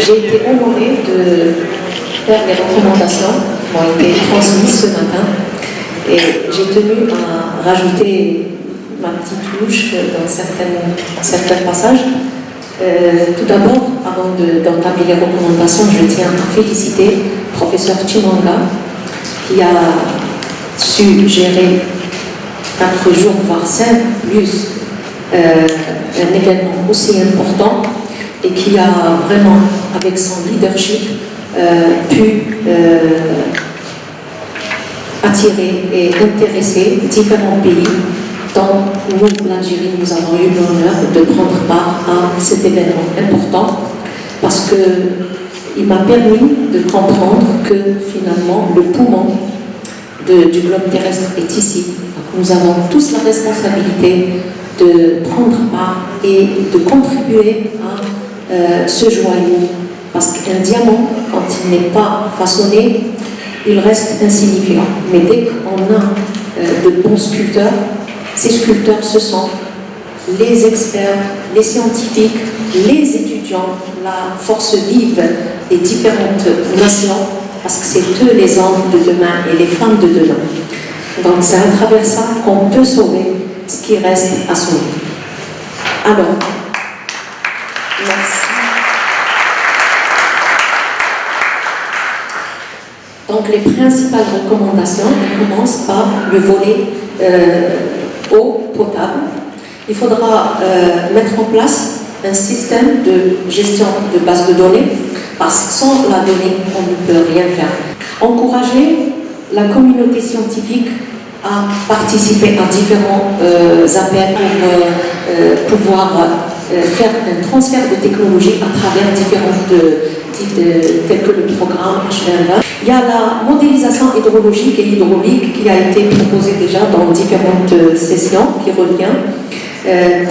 J'ai été honorée de faire les recommandations qui m'ont été transmises ce matin et j'ai tenu à rajouter ma petite touche dans certains passages. Tout d'abord, avant d'entamer les recommandations, je tiens à féliciter le professeur Chimanga qui a su gérer 4 jours, voire 5, plus un événement aussi important et qui a vraiment, avec son leadership, pu attirer et intéresser différents pays dont nous, l'Algérie, nous avons eu l'honneur de prendre part à cet événement important parce qu'il m'a permis de comprendre que finalement le poumon du globe terrestre est ici. Donc, nous avons tous la responsabilité de prendre part et de contribuer à ce joyau. Parce qu'un diamant, quand il n'est pas façonné, il reste insignifiant. Mais dès qu'on a de bons sculpteurs, ces sculpteurs, ce sont les experts, les scientifiques, les étudiants, la force vive des différentes nations, parce que c'est eux les hommes de demain et les femmes de demain. Donc c'est à travers ça qu'on peut sauver ce qui reste à sauver. Alors, merci. Donc les principales recommandations, elles commencent par le volet eau potable. Il faudra mettre en place un système de gestion de base de données, parce que sans la donnée, on ne peut rien faire. Encourager la communauté scientifique à participer à différents appels pour pouvoir faire un transfert de technologie à travers différentes tels que le programme H2020. Il y a la modélisation hydrologique et hydraulique qui a été proposée déjà dans différentes sessions, qui revient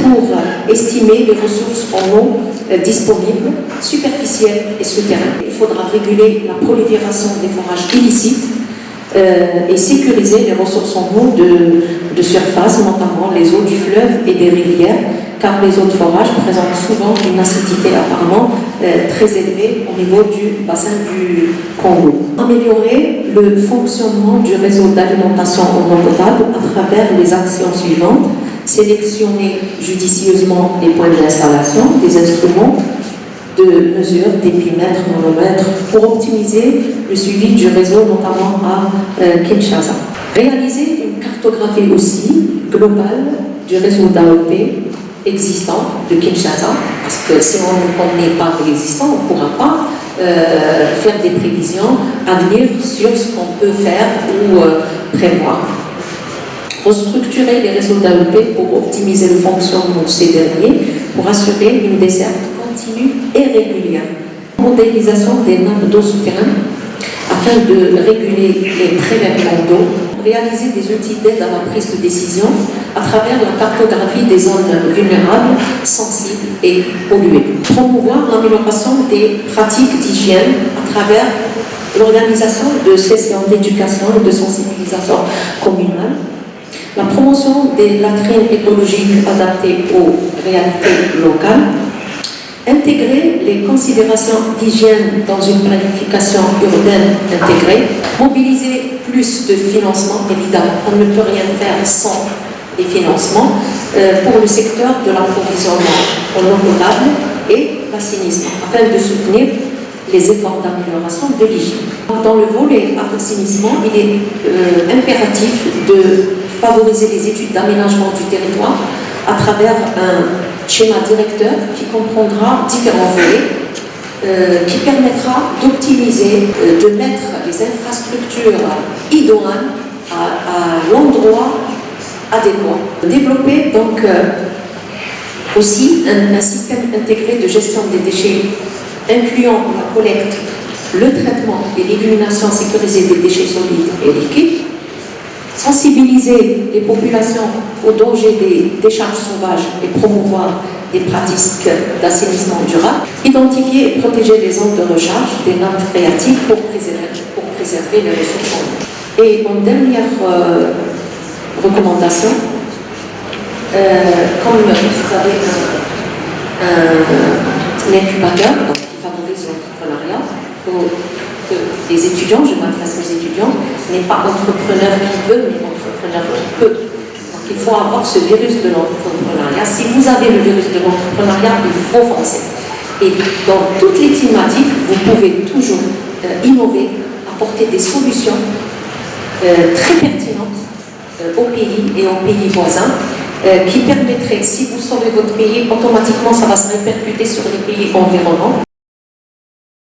pour estimer les ressources en eau disponibles, superficielles et souterraines. Il faudra réguler la prolifération des forages illicites et sécuriser les ressources en eau de surface, notamment les eaux du fleuve et des rivières, car les eaux de forage présentent souvent une acidité apparemment très élevée au niveau du bassin du Congo. Améliorer le fonctionnement du réseau d'alimentation en eau potable à travers les actions suivantes: sélectionner judicieusement les points d'installation, des instruments de mesure, d'épimètres, manomètres, pour optimiser le suivi du réseau, notamment à Kinshasa. Réaliser une cartographie aussi globale du réseau d'AEP existant de Kinshasa, parce que si on ne connaît pas l'existant, on ne pourra pas faire des prévisions à venir sur ce qu'on peut faire ou prévoir. Restructurer les réseaux d'AEP pour optimiser le fonctionnement de ces derniers, pour assurer une desserte continue et régulière. Modélisation des nappes d'eau souterraines afin de réguler les prélèvements d'eau. Réaliser des outils d'aide à la prise de décision à travers la cartographie des zones vulnérables, sensibles et polluées. Promouvoir l'amélioration des pratiques d'hygiène à travers l'organisation de sessions d'éducation et de sensibilisation communale. La promotion des latrines écologiques adaptées aux réalités locales. Intégrer les considérations d'hygiène dans une planification urbaine intégrée. Mobiliser plus de financement, évidemment. On ne peut rien faire sans les financements pour le secteur de l'approvisionnement en eau potable et l'assainissement, afin de soutenir les efforts d'amélioration de l'hygiène. Dans le volet assainissement, il est impératif de favoriser les études d'aménagement du territoire à travers un schéma directeur qui comprendra différents volets, qui permettra d'optimiser, de mettre les infrastructures idoines à l'endroit adéquat. Développer donc aussi un système intégré de gestion des déchets incluant la collecte, le traitement et l'élimination sécurisée des déchets solides et liquides. Sensibiliser les populations aux dangers des décharges sauvages et promouvoir des pratiques d'assainissement durable. Identifier et protéger les zones de recharge des nappes phréatiques pour préserver les ressources en eau. Et en dernière recommandation, comme vous avez un incubateur qui favorise l'entrepreneuriat. Il faut que les étudiants, je m'adresse aux étudiants, n'est pas entrepreneur qui veut, mais entrepreneur qui peut. Donc il faut avoir ce virus de l'entrepreneuriat. Si vous avez le virus de l'entrepreneuriat, il faut foncer. Et dans toutes les thématiques, vous pouvez toujours innover, apporter des solutions très pertinentes au pays et aux pays voisins, qui permettraient, si vous sauvez votre pays, automatiquement ça va se répercuter sur les pays environnants.